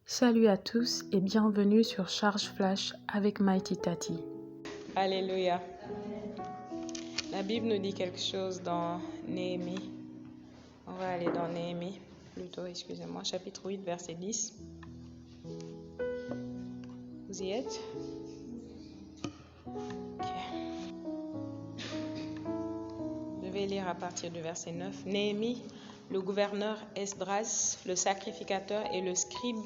Salut à tous et bienvenue sur Charge Flash avec Mighty Tati. Alléluia. La Bible nous dit quelque chose dans Néhémie. On va aller dans Néhémie, chapitre 8, verset 10. Vous y êtes? Ok. Je vais lire à partir du verset 9. Néhémie, le gouverneur Esdras, le sacrificateur et le scribe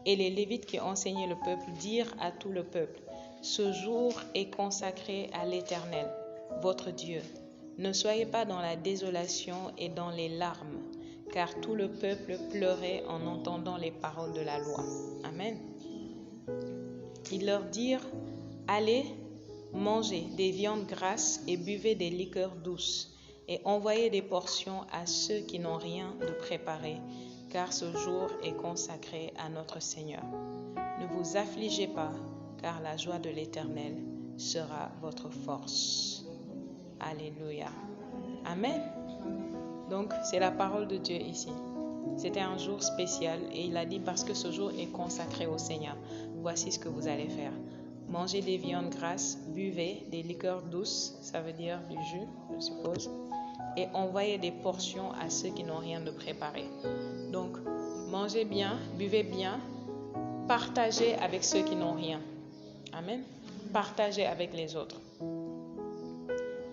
et les Lévites qui enseignaient le peuple dirent à tout le peuple: ce jour est consacré à l'Éternel, votre Dieu. Ne soyez pas dans la désolation et dans les larmes, car tout le peuple pleurait en entendant les paroles de la loi. Amen. Ils leur dirent: allez, mangez des viandes grasses et buvez des liqueurs douces, et envoyez des portions à ceux qui n'ont rien de préparé, car ce jour est consacré à notre Seigneur. Ne vous affligez pas, car la joie de l'Éternel sera votre force. Alléluia. Amen. Donc, c'est la parole de Dieu ici. C'était un jour spécial et il a dit parce que ce jour est consacré au Seigneur. Voici ce que vous allez faire. Mangez des viandes grasses, buvez des liqueurs douces, ça veut dire du jus, je suppose, et envoyez des portions à ceux qui n'ont rien de préparé. Donc, mangez bien, buvez bien, partagez avec ceux qui n'ont rien. Amen. Partagez avec les autres.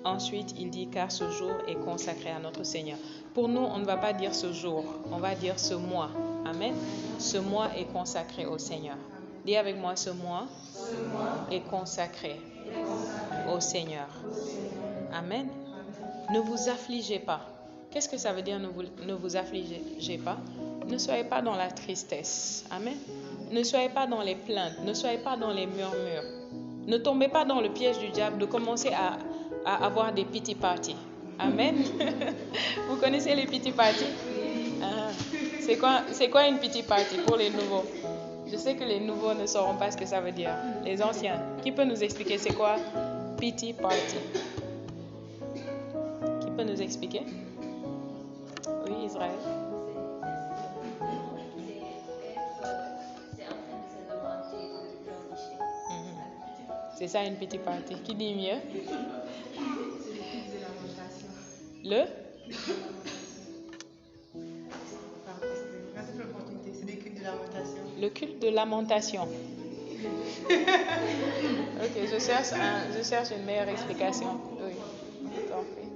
Ensuite, il dit car ce jour est consacré à notre Seigneur. Pour nous, on ne va pas dire ce jour, on va dire ce mois. Amen. Ce mois est consacré au Seigneur. Dis avec moi, ce mois est consacré au Seigneur. Amen. Ne vous affligez pas. Qu'est-ce que ça veut dire ne vous affligez pas? Ne soyez pas dans la tristesse. Amen. Ne soyez pas dans les plaintes. Ne soyez pas dans les murmures. Ne tombez pas dans le piège du diable de commencer à avoir des pity parties. Amen. Vous connaissez les pity parties? C'est quoi une pity party pour les nouveaux? Je sais que les nouveaux ne sauront pas ce que ça veut dire. Les anciens, qui peut nous expliquer c'est quoi pity party? Qui peut nous expliquer? Oui, Israël. C'est ça une pity party. Qui dit mieux? Le? Le culte de lamentation. Ok, je cherche une meilleure explication. Oui, t'en prie.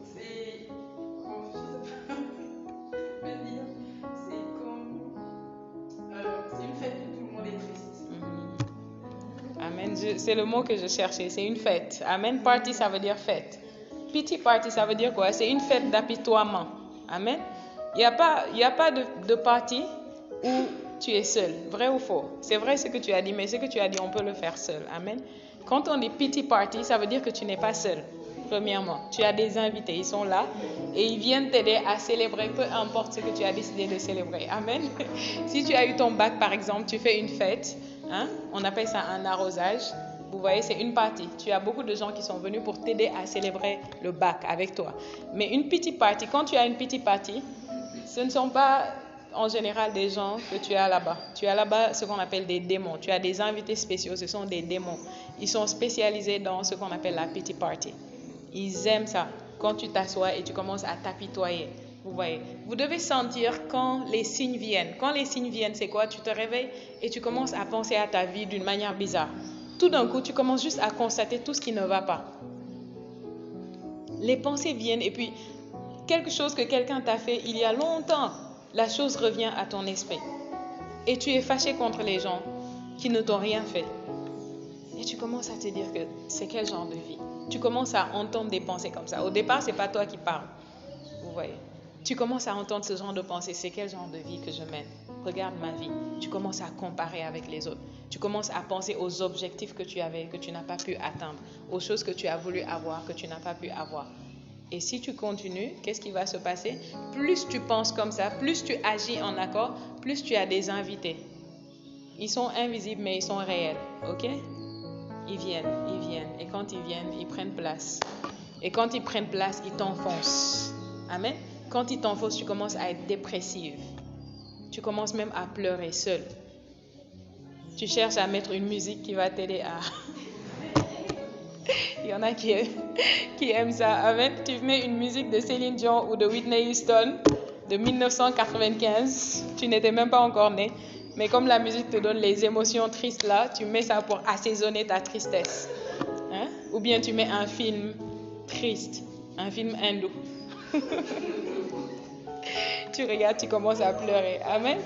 C'est une fête où tout le monde est triste. Amen. C'est le mot que je cherchais. C'est une fête. Amen. Party, ça veut dire fête. Pity party, ça veut dire quoi? C'est une fête d'apitoiement. Amen. Il n'y a pas de party où tu es seul. Vrai ou faux? C'est vrai ce que tu as dit, mais ce que tu as dit, on peut le faire seul. Amen. Quand on dit pity party, ça veut dire que tu n'es pas seul. Premièrement, tu as des invités, ils sont là et ils viennent t'aider à célébrer, peu importe ce que tu as décidé de célébrer. Amen. Si tu as eu ton bac, par exemple, tu fais une fête, on appelle ça un arrosage. Vous voyez, c'est une partie. Tu as beaucoup de gens qui sont venus pour t'aider à célébrer le bac avec toi. Mais une pity party, quand tu as une pity party, ce ne sont pas en général des gens que tu as là-bas. Tu as là-bas ce qu'on appelle des démons. Tu as des invités spéciaux, ce sont des démons. Ils sont spécialisés dans ce qu'on appelle la pity party. Ils aiment ça. Quand tu t'assois et tu commences à t'apitoyer. Vous voyez, vous devez sentir quand les signes viennent. Quand les signes viennent, c'est quoi? Tu te réveilles et tu commences à penser à ta vie d'une manière bizarre. Tout d'un coup, tu commences juste à constater tout ce qui ne va pas. Les pensées viennent et puis quelque chose que quelqu'un t'a fait il y a longtemps, la chose revient à ton esprit. Et tu es fâché contre les gens qui ne t'ont rien fait. Et tu commences à te dire que c'est quel genre de vie? Tu commences à entendre des pensées comme ça. Au départ, c'est pas toi qui parles. Vous voyez. Tu commences à entendre ce genre de pensée. C'est quel genre de vie que je mène? Regarde ma vie. Tu commences à comparer avec les autres. Tu commences à penser aux objectifs que tu avais, que tu n'as pas pu atteindre, aux choses que tu as voulu avoir, que tu n'as pas pu avoir. Et si tu continues, qu'est-ce qui va se passer? Plus tu penses comme ça, plus tu agis en accord, plus tu as des invités. Ils sont invisibles, mais ils sont réels. Ok? Ils viennent. Et quand ils viennent, ils prennent place. Et quand ils prennent place, ils t'enfoncent. Amen. Quand ils t'enfoncent, tu commences à être dépressive. Tu commences même à pleurer seule. Tu cherches à mettre une musique qui va t'aider à... Il y en a qui aiment ça. Amen. Tu mets une musique de Céline Dion ou de Whitney Houston de 1995. Tu n'étais même pas encore né. Mais comme la musique te donne les émotions tristes là, tu mets ça pour assaisonner ta tristesse. Hein? Ou bien tu mets un film triste, un film hindou. Tu regardes, tu commences à pleurer. Amen.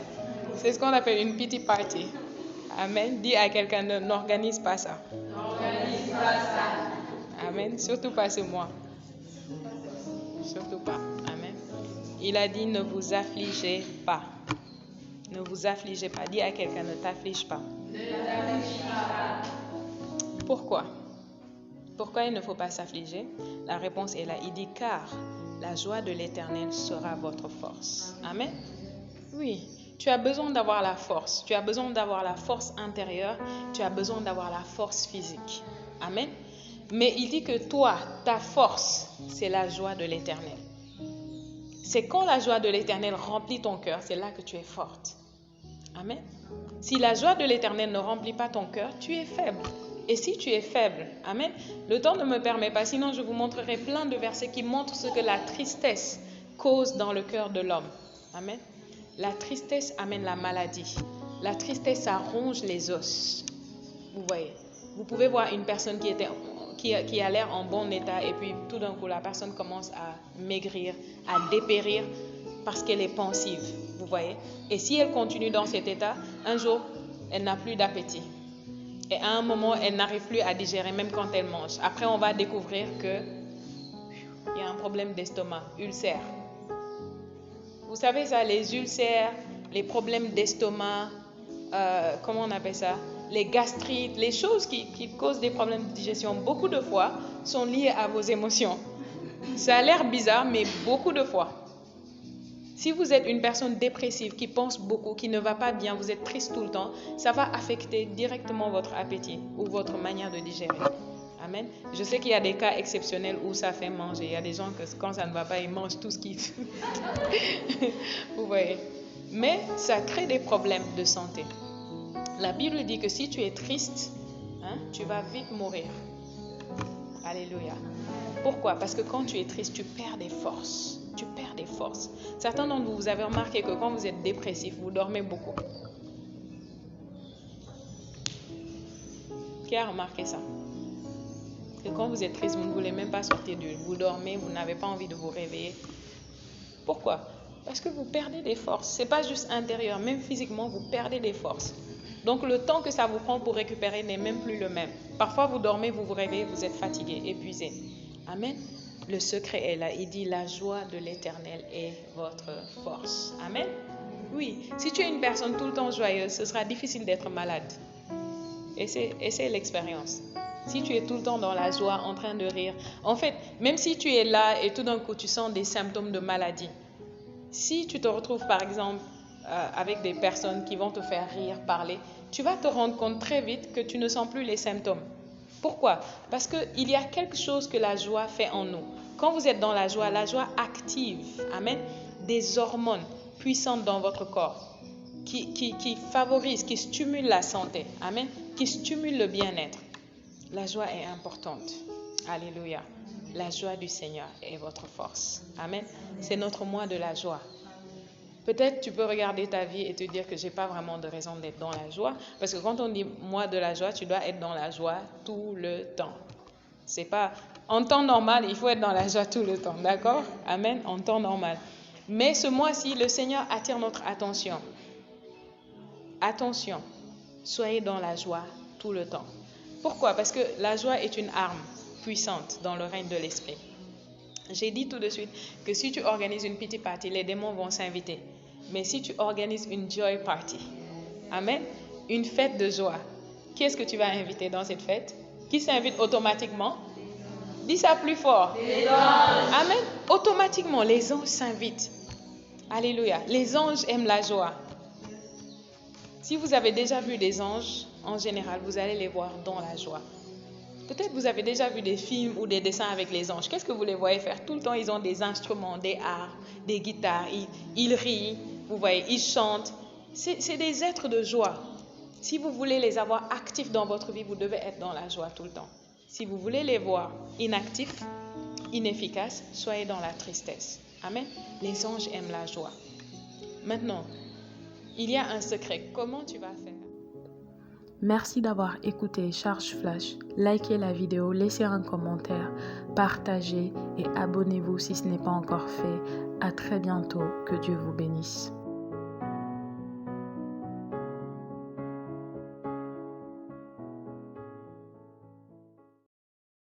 C'est ce qu'on appelle une pity party. Amen. Dis à quelqu'un, n'organise pas ça. N'organise pas ça. Amen. Surtout pas ce mois. Surtout pas. Amen. Il a dit, ne vous affligez pas. Ne vous affligez pas. Dis à quelqu'un, ne t'afflige pas. Ne t'afflige pas. Pourquoi? Pourquoi il ne faut pas s'affliger? La réponse est là. Il dit, car la joie de l'Éternel sera votre force. Amen. Oui. Tu as besoin d'avoir la force. Tu as besoin d'avoir la force intérieure. Tu as besoin d'avoir la force physique. Amen. Mais il dit que toi, ta force, c'est la joie de l'Éternel. C'est quand la joie de l'Éternel remplit ton cœur, c'est là que tu es forte. Amen. Si la joie de l'Éternel ne remplit pas ton cœur, tu es faible. Et si tu es faible, amen, le temps ne me permet pas, sinon je vous montrerai plein de versets qui montrent ce que la tristesse cause dans le cœur de l'homme. Amen. La tristesse amène la maladie. La tristesse, ça ronge les os. Vous voyez. Vous pouvez voir une personne qui a l'air en bon état et puis tout d'un coup, la personne commence à maigrir, à dépérir parce qu'elle est pensive. Vous voyez. Et si elle continue dans cet état, un jour, elle n'a plus d'appétit. Et à un moment, elle n'arrive plus à digérer, même quand elle mange. Après, on va découvrir qu'il y a un problème d'estomac, ulcère. Vous savez ça, les ulcères, les problèmes d'estomac, comment on appelle ça? Les gastrites, les choses qui causent des problèmes de digestion, beaucoup de fois, sont liées à vos émotions. Ça a l'air bizarre, mais beaucoup de fois. Si vous êtes une personne dépressive qui pense beaucoup, qui ne va pas bien, vous êtes triste tout le temps, ça va affecter directement votre appétit ou votre manière de digérer. Amen. Je sais qu'il y a des cas exceptionnels où ça fait manger. Il y a des gens que quand ça ne va pas, ils mangent tout ce qu'ils... Vous voyez. Mais ça crée des problèmes de santé. La Bible dit que si tu es triste, tu vas vite mourir. Alléluia. Pourquoi? Parce que quand tu es triste, tu perds des forces. Tu perds des forces. Certains d'entre vous, vous avez remarqué que quand vous êtes dépressif, vous dormez beaucoup. Qui a remarqué ça? Que quand vous êtes triste, vous ne voulez même pas sortir du lit. Vous dormez, vous n'avez pas envie de vous réveiller. Pourquoi? Parce que vous perdez des forces. Ce n'est pas juste intérieur, même physiquement, vous perdez des forces. Donc le temps que ça vous prend pour récupérer n'est même plus le même. Parfois, vous dormez, vous vous réveillez, vous êtes fatigué, épuisé. Amen. Le secret est là. Il dit, la joie de l'Éternel est votre force. Amen. Oui, si tu es une personne tout le temps joyeuse, ce sera difficile d'être malade. Et c'est l'expérience. Si tu es tout le temps dans la joie, en train de rire. En fait, même si tu es là et tout d'un coup, tu sens des symptômes de maladie. Si tu te retrouves, par exemple, avec des personnes qui vont te faire rire, parler, tu vas te rendre compte très vite que tu ne sens plus les symptômes. Pourquoi? Parce qu'il y a quelque chose que la joie fait en nous. Quand vous êtes dans la joie active, amen, des hormones puissantes dans votre corps qui favorisent, qui stimulent la santé, amen, qui stimulent le bien-être. La joie est importante. Alléluia. La joie du Seigneur est votre force. Amen. C'est notre mois de la joie. Peut-être tu peux regarder ta vie et te dire que je n'ai pas vraiment de raison d'être dans la joie. Parce que quand on dit mois de la joie, tu dois être dans la joie tout le temps. C'est pas... En temps normal, il faut être dans la joie tout le temps. D'accord? Amen. En temps normal. Mais ce mois-ci, le Seigneur attire notre attention. Attention. Soyez dans la joie tout le temps. Pourquoi? Parce que la joie est une arme puissante dans le règne de l'esprit. J'ai dit tout de suite que si tu organises une pity party, les démons vont s'inviter. Mais si tu organises une joy party, amen, une fête de joie, qui est-ce que tu vas inviter dans cette fête? Qui s'invite automatiquement? Dis ça plus fort. Les anges. Amen. Automatiquement, les anges s'invitent. Alléluia. Les anges aiment la joie. Si vous avez déjà vu des anges, en général, vous allez les voir dans la joie. Peut-être vous avez déjà vu des films ou des dessins avec les anges. Qu'est-ce que vous les voyez faire? Tout le temps, ils ont des instruments, des harpes, des guitares. Ils rient, vous voyez, ils chantent. C'est des êtres de joie. Si vous voulez les avoir actifs dans votre vie, vous devez être dans la joie tout le temps. Si vous voulez les voir inactifs, inefficaces, soyez dans la tristesse. Amen. Les anges aiment la joie. Maintenant, il y a un secret. Comment tu vas faire? Merci d'avoir écouté Charge Flash. Likez la vidéo, laissez un commentaire, partagez et abonnez-vous si ce n'est pas encore fait. À très bientôt. Que Dieu vous bénisse.